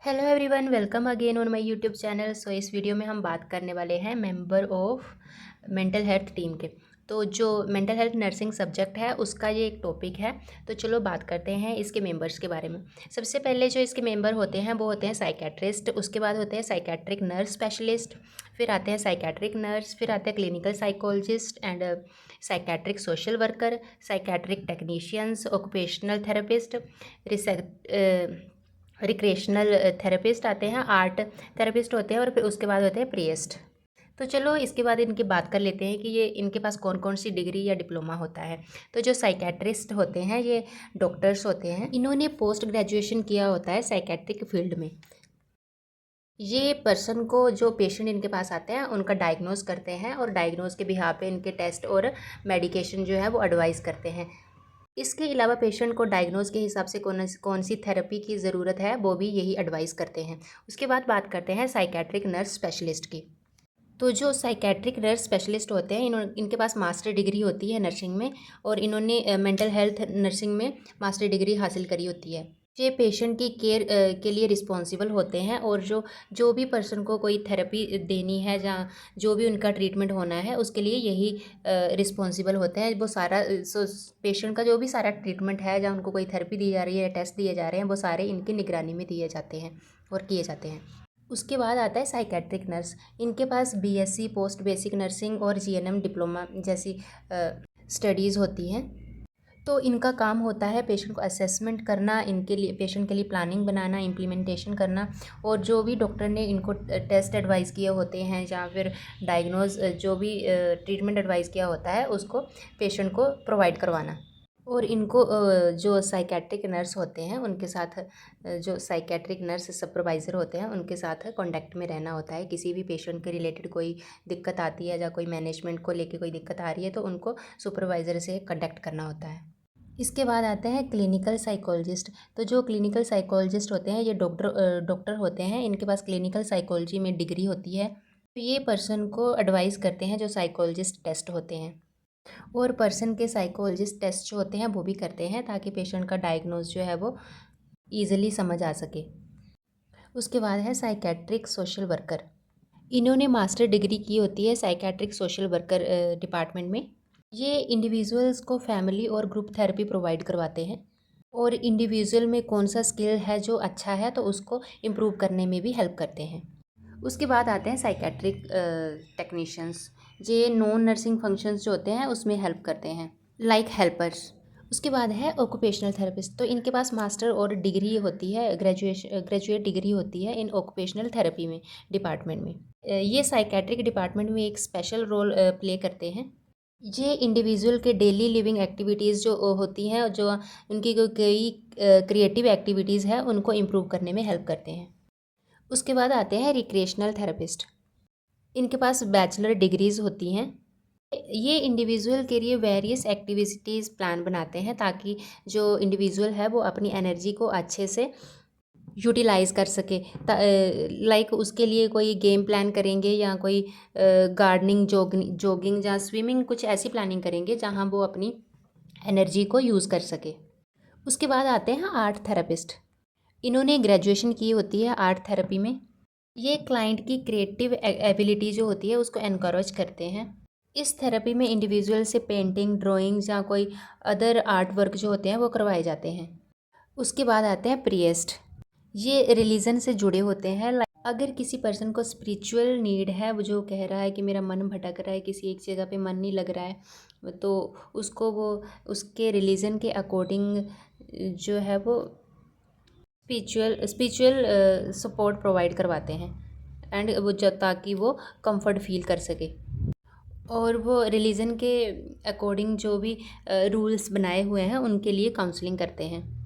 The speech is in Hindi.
Hello everyone, welcome again on my YouTube channel. So इस वीडियो में हम बात करने वाले हैं member of mental health team के। तो जो मेंटल हेल्थ नर्सिंग सब्जेक्ट है उसका ये एक टॉपिक है। तो चलो बात करते हैं इसके मेंबर्स के बारे में। सबसे पहले जो इसके मेंबर होते हैं वो होते हैं साइकेट्रिस्ट, उसके बाद होते हैं साइकेट्रिक नर्स स्पेशलिस्ट, फिर आते हैं साइकेट्रिक नर्स, फिर आते हैं clinical psychologist and psychiatric social worker, psychiatric technicians, occupational therapist, recreational therapist आते हैं, आर्ट थेरेपिस्ट होते हैं और फिर उसके बाद होते हैं प्रिएस्ट। तो चलो इसके बाद इनकी बात कर लेते हैं कि ये इनके पास कौन कौन सी डिग्री या डिप्लोमा होता है। तो जो साइकेट्रिस्ट होते हैं ये डॉक्टर्स होते हैं, इन्होंने पोस्ट ग्रेजुएशन किया होता है साइकेट्रिक फील्ड में। ये पर्सन को, जो पेशेंट इनके पास आते हैं उनका डायग्नोज करते हैं और डायग्नोज के बिहार पे इनके टेस्ट और मेडिकेशन जो है वो एडवाइस करते हैं। इसके अलावा पेशेंट को डायग्नोज के हिसाब से कौन सी थेरेपी की ज़रूरत है वो भी यही एडवाइस करते हैं। उसके बाद बात करते हैं साइकेट्रिक नर्स स्पेशलिस्ट की। तो जो साइकेट्रिक नर्स स्पेशलिस्ट होते हैं इनके पास मास्टर डिग्री होती है नर्सिंग में, और इन्होंने मेंटल हेल्थ नर्सिंग में मास्टर डिग्री हासिल करी होती है। ये पेशेंट की केयर के लिए रिस्पॉन्सिबल होते हैं, और जो भी पर्सन को कोई थेरेपी देनी है, जहाँ जो भी उनका ट्रीटमेंट होना है उसके लिए यही रिस्पॉन्सिबल होते हैं। वो सारा पेशेंट का जो भी सारा ट्रीटमेंट है, जहाँ उनको कोई थेरेपी दी जा रही है, टेस्ट दिए जा रहे हैं, वो सारे इनकी निगरानी में दिए जाते हैं और किए जाते हैं। उसके बाद आता है साइकेट्रिक नर्स। इनके पास बीएससी पोस्ट बेसिक नर्सिंग और जीएनएम डिप्लोमा जैसी स्टडीज़ होती हैं। तो इनका काम होता है पेशेंट को असेसमेंट करना, इनके लिए पेशेंट के लिए प्लानिंग बनाना, इम्प्लीमेंटेशन करना, और जो भी डॉक्टर ने इनको टेस्ट एडवाइस किए होते हैं या फिर डायग्नोज जो भी ट्रीटमेंट एडवाइस किया होता है उसको पेशेंट को प्रोवाइड करवाना। और इनको जो साइकेट्रिक नर्स होते हैं उनके साथ, जो साइकेट्रिक नर्स सुपरवाइज़र होते हैं उनके साथ कांटेक्ट में रहना होता है। किसी भी पेशेंट के रिलेटेड कोई दिक्कत आती है या कोई मैनेजमेंट को लेके कोई दिक्कत आ रही है तो उनको सुपरवाइज़र से कांटेक्ट करना होता है। इसके बाद आते हैं क्लिनिकल साइकोलॉजिस्ट। तो जो क्लिनिकल साइकोलॉजिस्ट होते हैं ये डॉक्टर होते हैं, इनके पास क्लिनिकल साइकोलॉजी में डिग्री होती है। तो ये पर्सन को एडवाइस करते हैं जो साइकोलॉजिस्ट टेस्ट होते हैं, और पर्सन के साइकोलॉजिस्ट टेस्ट जो होते हैं वो भी करते हैं ताकि पेशेंट का डायग्नोज जो है वो ईज़िली समझ आ सके। उसके बाद है साइकेट्रिक सोशल वर्कर। इन्होंने मास्टर डिग्री की होती है साइकेट्रिक सोशल वर्कर डिपार्टमेंट में। ये इंडिविजुअल्स को फैमिली और ग्रुप थेरेपी प्रोवाइड करवाते हैं, और इंडिविजुअल में कौन सा स्किल है जो अच्छा है तो उसको इम्प्रूव करने में भी हेल्प करते हैं। उसके बाद आते हैं साइकेट्रिक टेक्नीशियंस। ये नॉन नर्सिंग फंक्शंस जो होते हैं उसमें हेल्प करते हैं, लाइक हेल्पर्स। उसके बाद है ऑक्यूपेशनल थेरेपिस्ट। तो इनके पास मास्टर और डिग्री होती है, ग्रेजुएट डिग्री होती है इन ऑक्यूपेशनल थेरेपी में डिपार्टमेंट में। ये साइकेट्रिक डिपार्टमेंट में एक स्पेशल रोल प्ले करते हैं। ये इंडिविजुअल के डेली लिविंग एक्टिविटीज़ जो होती हैं, जो उनकी कई क्रिएटिव एक्टिविटीज़ है उनको इम्प्रूव करने में हेल्प करते हैं। उसके बाद आते हैं रिक्रिएशनल थेरेपिस्ट। इनके पास बैचलर डिग्रीज़ होती हैं। ये इंडिविजुअल के लिए वेरियस एक्टिविटीज़ प्लान बनाते हैं ताकि जो इंडिविजुअल है वो अपनी एनर्जी को अच्छे से यूटिलाइज़ कर सके। लाइक उसके लिए कोई गेम प्लान करेंगे या कोई गार्डनिंग, जॉगिंग या स्विमिंग, कुछ ऐसी प्लानिंग करेंगे जहाँ वो अपनी एनर्जी को यूज़ कर सके। उसके बाद आते हैं आर्ट थेरेपिस्ट। इन्होंने ग्रेजुएशन की होती है आर्ट थेरेपी में। ये क्लाइंट की क्रिएटिव एबिलिटी जो होती है उसको एनकरेज करते हैं। इस थेरेपी में इंडिविजुअल से पेंटिंग, ड्राइंग्स या कोई अदर आर्ट वर्क जो होते हैं वो करवाए जाते हैं। उसके बाद आते हैं प्रिएस्ट। ये रिलीजन से जुड़े होते हैं। अगर किसी पर्सन को स्पिरिचुअल नीड है, वो जो कह रहा है कि मेरा मन भटक रहा है, किसी एक जगह पे मन नहीं लग रहा है, तो उसको वो उसके रिलीजन के अकॉर्डिंग जो है वो स्पिरिचुअल सपोर्ट प्रोवाइड करवाते हैं, एंड वो ताकि वो कंफर्ट फील कर सके। और वो रिलीजन के अकॉर्डिंग जो भी रूल्स बनाए हुए हैं उनके लिए काउंसलिंग करते हैं।